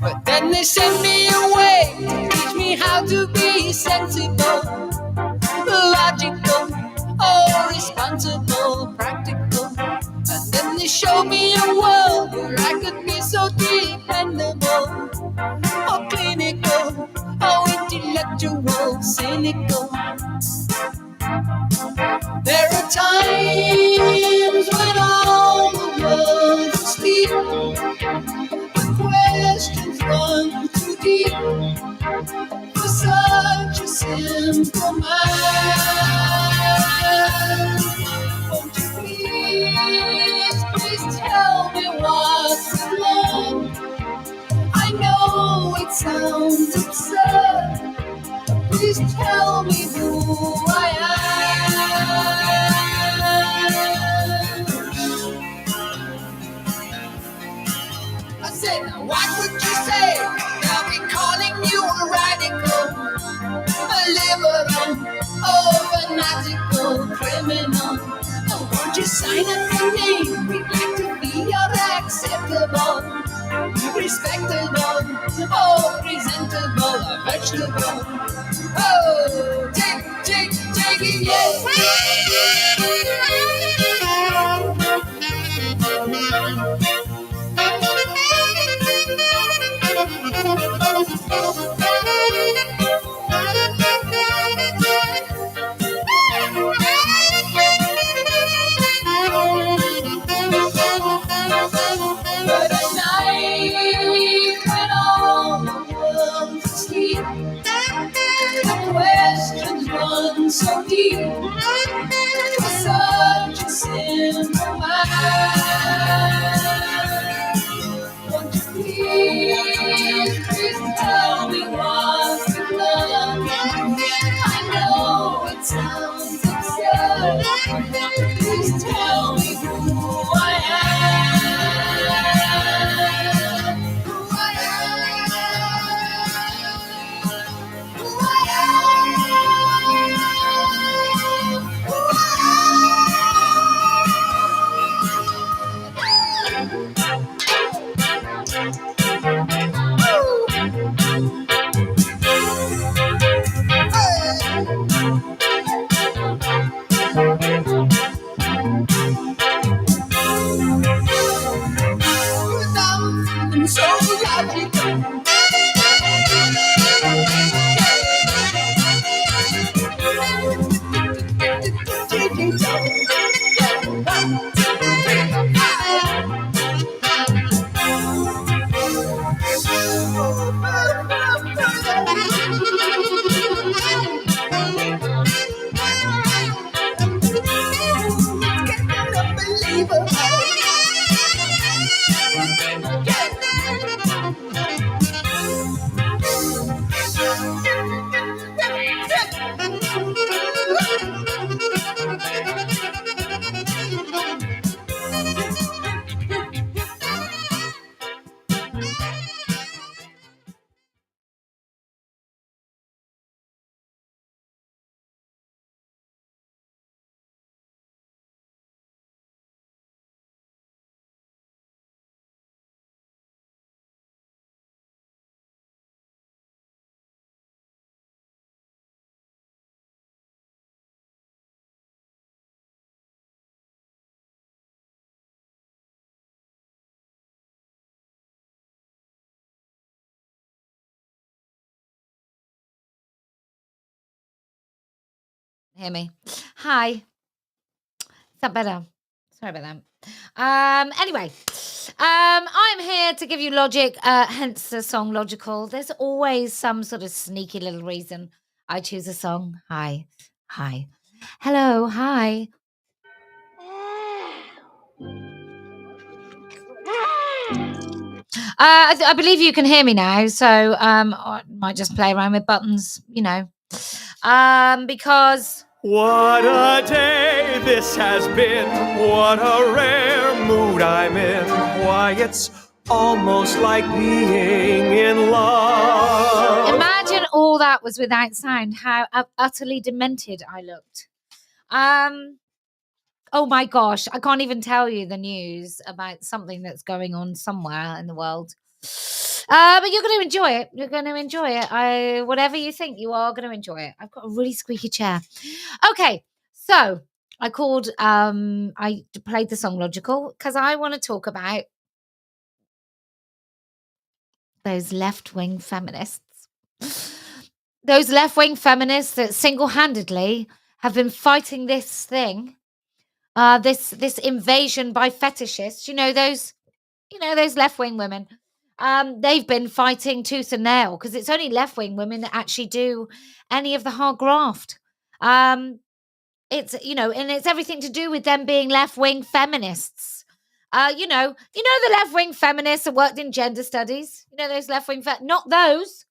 But then they send me away to teach me how to be sensible, logical, oh, responsible, practical. And then they show me a world where I could be so dependable, oh, clinical, oh, intellectual, cynical. There are times when all the world's asleep, the questions run too deep for such a simple mind. Won't you please tell me what's wrong? I know it sounds absurd, but please tell me who I am. I said, now what would you say? They'll be calling you a radical, a liberal, oh, fanatical criminal. Oh, won't you sign up your name? We'd like to be your acceptable, respectable, oh, presentable, a vegetable. Oh, take it, yeah. But at night, when all the world's asleep, the questions run so deep for such a simple mind. Won't you please tell me what's wrong? I know it sounds absurd. Please tell me who I am. Who I am. Who I am. Who I'm so logical. Hear me? Hi. Is that better? Sorry about that. Anyway, I'm here to give you logic, hence the song Logical. There's always some sort of sneaky little reason I choose a song. Hi. Hello, hi. I believe you can hear me now, so I might just play around with buttons, because what a day this has been. What a rare mood I'm in. Why, it's almost like being in love. Imagine all that was without sound, how utterly demented I looked. Oh my gosh, I can't even tell you the news about something that's going on somewhere in the world. But you're going to enjoy it. You're going to enjoy it. Whatever you think, you are going to enjoy it. I've got a really squeaky chair. Okay, so I played the song Logical because I want to talk about those left-wing feminists. Those left-wing feminists that single-handedly have been fighting this thing, this invasion by fetishists. Those left-wing women. They've been fighting tooth and nail because it's only left-wing women that actually do any of the hard graft. And it's everything to do with them being left-wing feminists. The left-wing feminists that worked in gender studies. Those left-wing not those.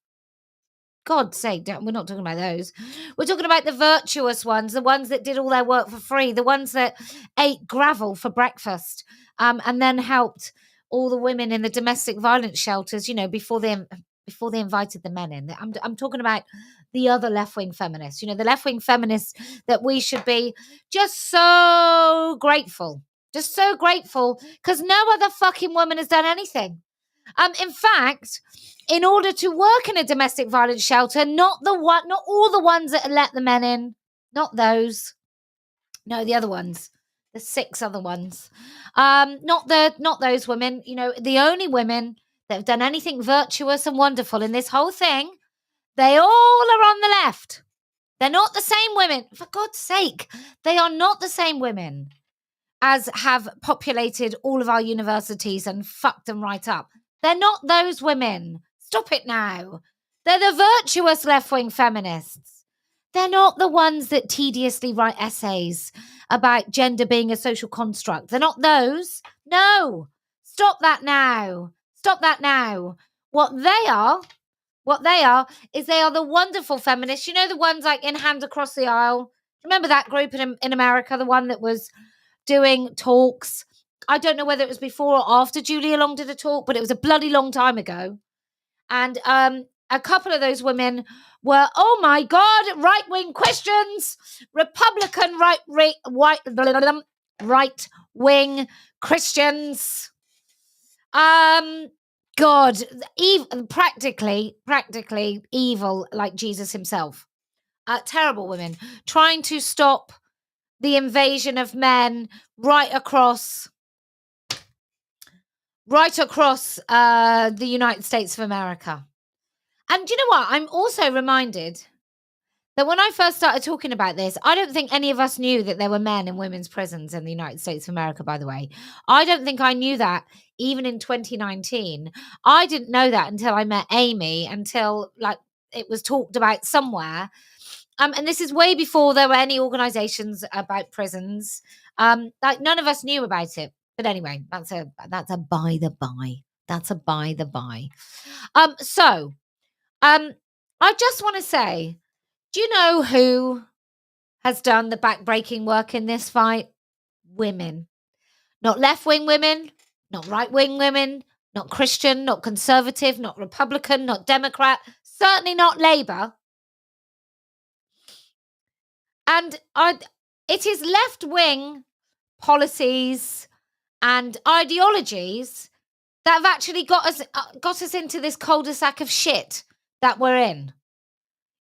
God's sake, we're not talking about those. We're talking about the virtuous ones, the ones that did all their work for free, the ones that ate gravel for breakfast, and then helped all the women in the domestic violence shelters, before they invited the men in. I'm talking about the other left-wing feminists, the left-wing feminists that we should be just so grateful because no other fucking woman has done anything. In fact, in order to work in a domestic violence shelter, not all the ones that let the men in, not those. No, the other ones, the 6 other ones. Not those women. The only women that have done anything virtuous and wonderful in this whole thing, they all are on the left. They're not the same women. For God's sake, they are not the same women as have populated all of our universities and fucked them right up. They're not those women. Stop it now. They're the virtuous left-wing feminists. They're not the ones that tediously write essays about gender being a social construct. They're not those. No. Stop that now. What they are is they are the wonderful feminists. The ones like in Hand Across the Aisle. Remember that group in America, the one that was doing talks. I don't know whether it was before or after Julia Long did a talk, but it was a bloody long time ago. And a couple of those women were, oh my God, right-wing Christians, Republican right-wing Christians. God, practically evil like Jesus himself. Terrible women trying to stop the invasion of men right across the United States of America. And you know what? I'm also reminded that when I first started talking about this, I don't think any of us knew that there were men in women's prisons in the United States of America, by the way. I don't think I knew that even in 2019. I didn't know that until I met Amy, until it was talked about somewhere. And this is way before there were any organizations about prisons. None of us knew about it. But anyway, that's a by the by. I just want to say, do you know who has done the backbreaking work in this fight? Women. Not left-wing women, not right-wing women, not Christian, not conservative, not Republican, not Democrat, certainly not Labour. And it is left-wing policies and ideologies that have actually got us into this cul-de-sac of shit that we're in.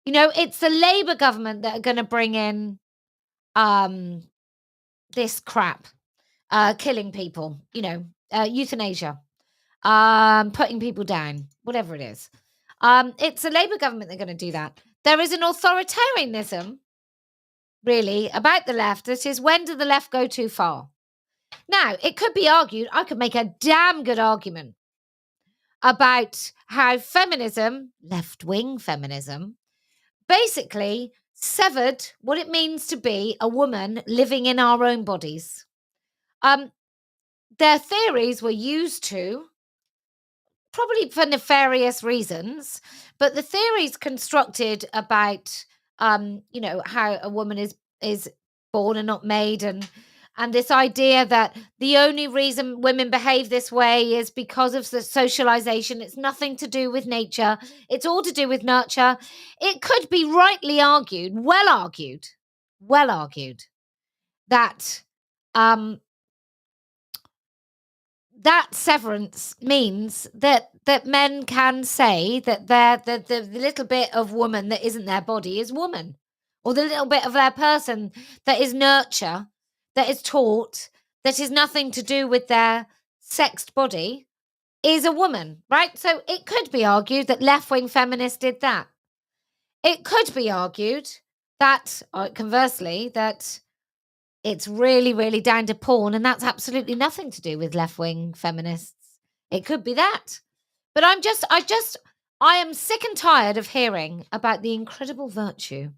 It's the Labour government that are going to bring in this crap, killing people, euthanasia, putting people down, whatever it is. It's the Labour government that are going to do that. There is an authoritarianism, really, about the left. That is, when did the left go too far? Now, it could be argued, I could make a damn good argument about how feminism, left-wing feminism, basically severed what it means to be a woman living in our own bodies. Their theories were used to, probably for nefarious reasons, but the theories constructed about, how a woman is born and not made, and this idea that the only reason women behave this way is because of the socialization. It's nothing to do with nature. It's all to do with nurture. It could be rightly argued, well argued, that that severance means that men can say that the little bit of woman that isn't their body is woman, or the little bit of their person that is nurture, that is taught, that is nothing to do with their sexed body is a woman, right? So it could be argued that left-wing feminists did that. It could be argued that, conversely, that it's really, really down to porn, and that's absolutely nothing to do with left-wing feminists. It could be that. But I am sick and tired of hearing about the incredible virtue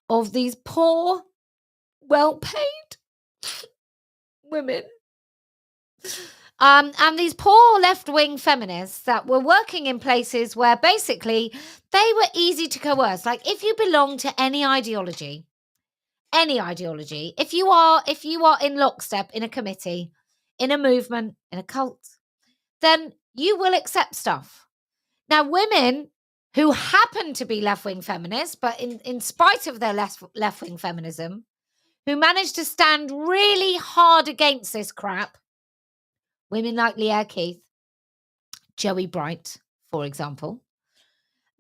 of these poor, well-paid women. And these poor left-wing feminists that were working in places where basically they were easy to coerce. Like, if you belong to any ideology, if you are in lockstep in a committee, in a movement, in a cult, then you will accept stuff. Now, women who happen to be left-wing feminists, but in spite of their left-wing feminism, who managed to stand really hard against this crap, women like Leah Keith, Joey Bright, for example,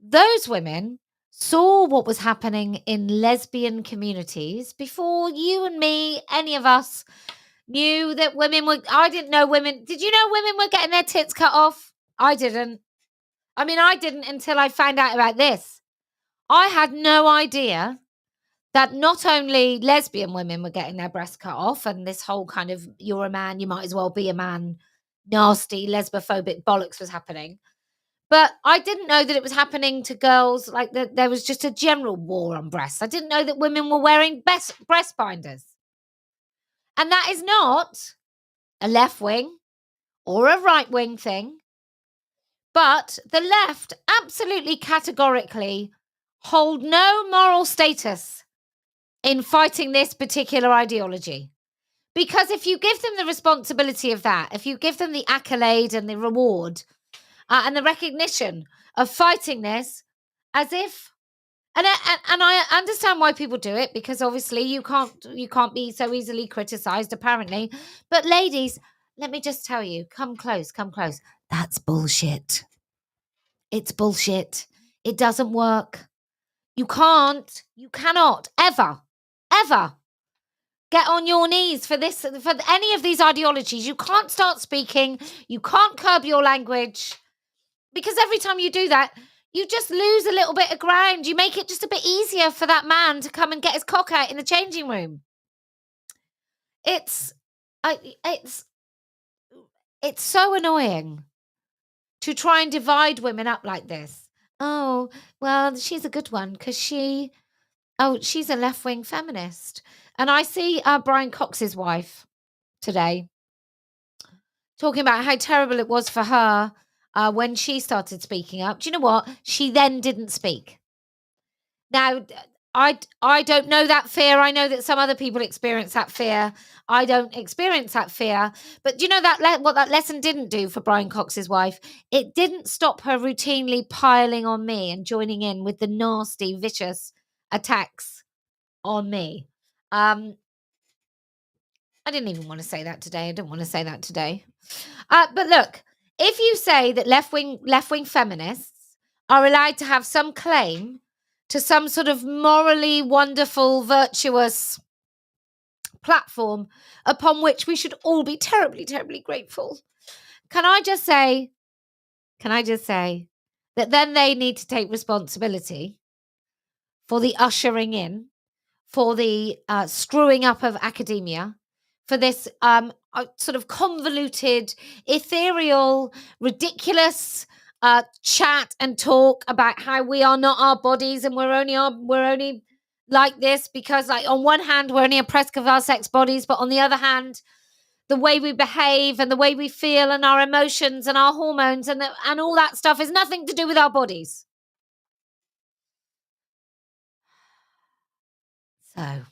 those women saw what was happening in lesbian communities before you and me, any of us, knew that women were... I didn't know women... Did you know women were getting their tits cut off? I didn't. I mean, I didn't until I found out about this. I had no idea that not only lesbian women were getting their breasts cut off, and this whole kind of, you're a man, you might as well be a man, nasty, lesbophobic bollocks was happening. But I didn't know that it was happening to girls, like that there was just a general war on breasts. I didn't know that women were wearing breast binders. And that is not a left-wing or a right-wing thing. But the left absolutely categorically hold no moral status in fighting this particular ideology. Because if you give them the responsibility of that, if you give them the accolade and the reward and the recognition of fighting this, as if, and I understand why people do it, because obviously you can't be so easily criticized, apparently. But ladies, let me just tell you, come close. That's bullshit. It's bullshit. It doesn't work. You cannot ever get on your knees for this, for any of these ideologies. You can't start speaking. You can't curb your language, because every time you do that, you just lose a little bit of ground. You make it just a bit easier for that man to come and get his cock out in the changing room. It's so annoying to try and divide women up like this. Oh, well, she's a good one because she's a left-wing feminist. And I see Brian Cox's wife today talking about how terrible it was for her when she started speaking up. Do you know what? She then didn't speak. Now, I don't know that fear. I know that some other people experience that fear. I don't experience that fear. But do you know that what that lesson didn't do for Brian Cox's wife? It didn't stop her routinely piling on me and joining in with the nasty, vicious attacks on me. I didn't even want to say that today. I didn't want to say that today. But look, if you say that left-wing feminists are allowed to have some claim to some sort of morally wonderful, virtuous platform upon which we should all be terribly, terribly grateful, can I just say that then they need to take responsibility for the ushering in, for the screwing up of academia, for this sort of convoluted, ethereal, ridiculous chat and talk about how we are not our bodies and we're only like this because, like, on one hand we're only oppressed of our sex bodies, but on the other hand the way we behave and the way we feel and our emotions and our hormones and all that stuff is nothing to do with our bodies. So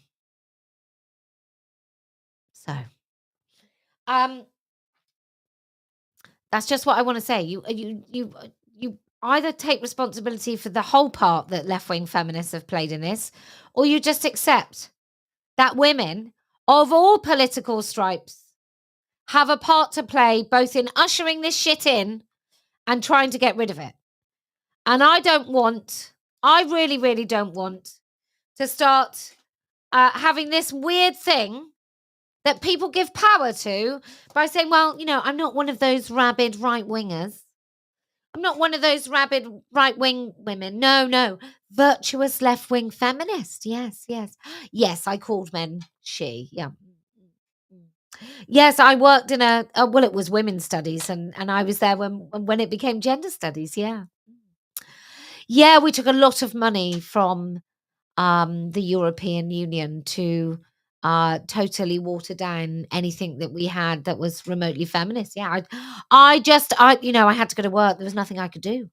that's just what I want to say. You either take responsibility for the whole part that left-wing feminists have played in this, or you just accept that women of all political stripes have a part to play both in ushering this shit in and trying to get rid of it. And I really, really don't want to start having this weird thing that people give power to by saying, well, I'm not one of those rabid right-wingers. I'm not one of those rabid right-wing women. No. Virtuous left-wing feminist. Yes. Yes, I called men she. Yeah. Yes, I worked in well, it was women's studies, and I was there when it became gender studies. Yeah. Yeah, we took a lot of money from the European Union to totally water down anything that we had that was remotely feminist. Yeah, I had to go to work. There was nothing I could do.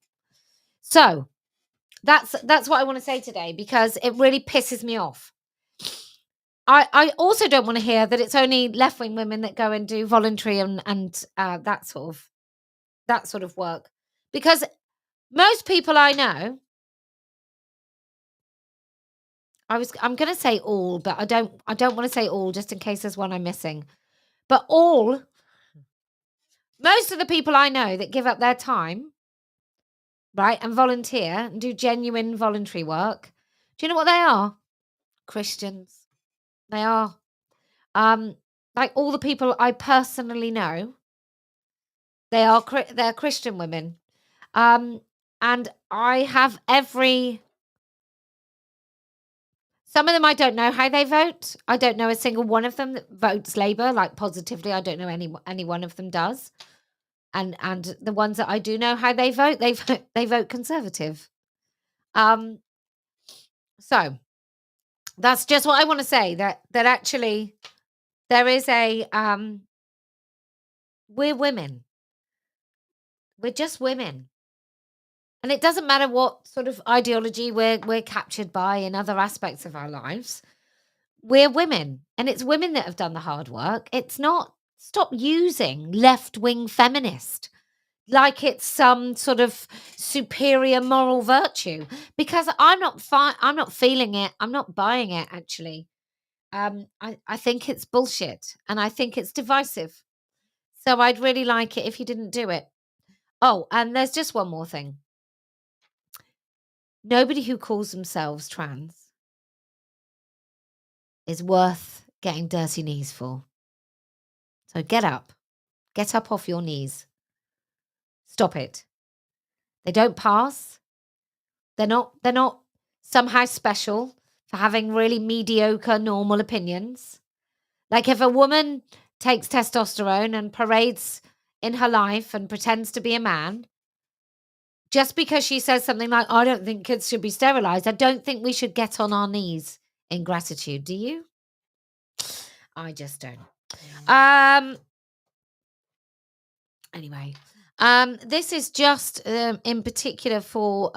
So that's what I want to say today, because it really pisses me off. I also don't want to hear that it's only left-wing women that go and do voluntary and that sort of work, because most people I know, I'm going to say all, but I don't want to say all just in case there's one I'm missing. But most of the people I know that give up their time, right, and volunteer and do genuine voluntary work, do you know what they are? Christians. They are. Like all the people I personally know, they're Christian women. And I have some of them I don't know how they vote. I don't know a single one of them that votes Labour, like positively. I don't know any one of them does. And the ones that I do know how they vote, they vote Conservative. So that's just what I want to say, that actually there is we're women. We're just women. And it doesn't matter what sort of ideology we're captured by in other aspects of our lives. We're women, and it's women that have done the hard work. It's not. Stop using left-wing feminist like it's some sort of superior moral virtue, because I'm not feeling it. I'm not buying it, actually. I think it's bullshit, and I think it's divisive. So I'd really like it if you didn't do it. Oh, and there's just one more thing. Nobody who calls themselves trans is worth getting dirty knees for. So get up off your knees. Stop it. They don't pass. They're not somehow special for having really mediocre, normal opinions. Like if a woman takes testosterone and parades in her life and pretends to be a man, just because she says something like, I don't think kids should be sterilized, I don't think we should get on our knees in gratitude. Do you? I just don't. Anyway, this is just in particular for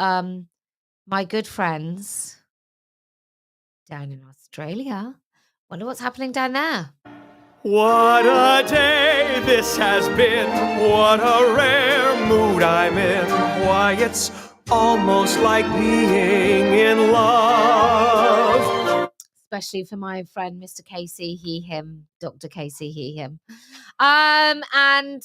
my good friends down in Australia. Wonder what's happening down there. What a day this has been. What a rare mood I'm in. Why, it's almost like being in love. Especially for my friend, Mr. Casey, he, him, Dr. Casey, he, him. And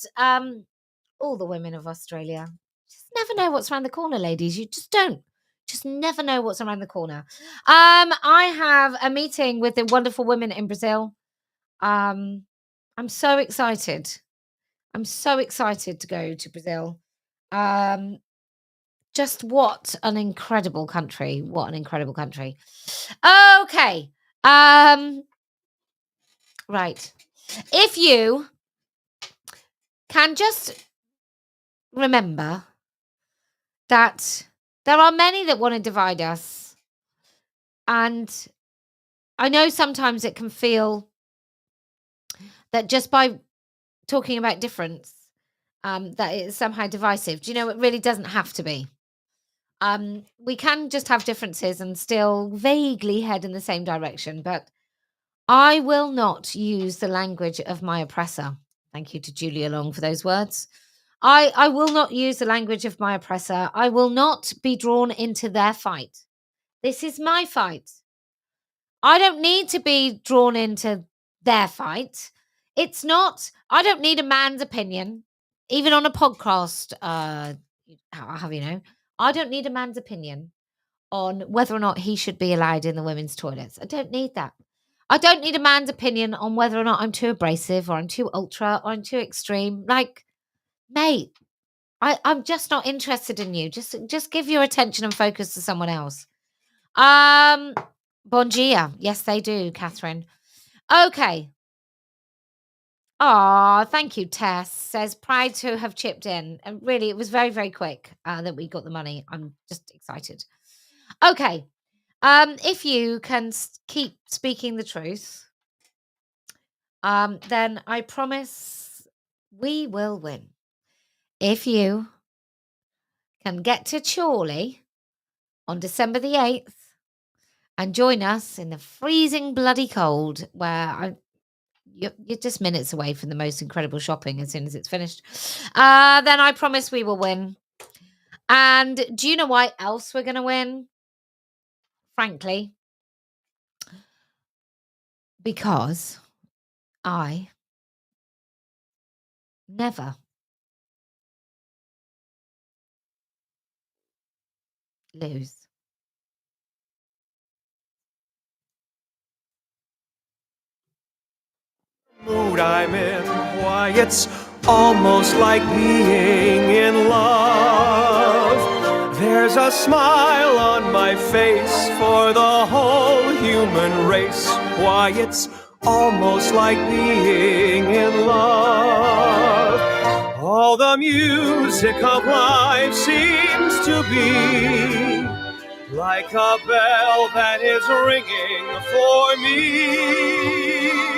all the women of Australia. Just never know what's around the corner, ladies. You just don't. Just never know what's around the corner. I have a meeting with the wonderful women in Brazil. I'm so excited. I'm so excited to go to Brazil. Just what an incredible country. What an incredible country. Okay. Right. If you can just remember that there are many that want to divide us. And I know sometimes it can feel that just by talking about difference, that it's somehow divisive. Do you know, it really doesn't have to be. We can just have differences and still vaguely head in the same direction. But I will not use the language of my oppressor. Thank you to Julia Long for those words. I will not use the language of my oppressor. I will not be drawn into their fight. This is my fight. I don't need to be drawn into their fight. It's not, I don't need a man's opinion, even on a podcast. I'll have you know, I don't need a man's opinion on whether or not he should be allowed in the women's toilets. I don't need that. I don't need a man's opinion on whether or not I'm too abrasive or I'm too ultra or I'm too extreme. Like, mate, I'm just not interested in you. Just give your attention and focus to someone else. Bon dia. Yes, they do, Catherine. Okay. Oh, thank you, Tess. Says proud to have chipped in. And really, it was very, very quick that we got the money. I'm just excited. Okay. If you can keep speaking the truth, then I promise we will win. If you can get to Chorley on December the 8th and join us in the freezing bloody cold, where you're just minutes away from the most incredible shopping as soon as it's finished, then I promise we will win. And do you know why else we're going to win? Frankly, because I never lose. Mood I'm in, why it's almost like being in love. There's a smile on my face for the whole human race. Why it's almost like being in love. All the music of life seems to be like a bell that is ringing for me.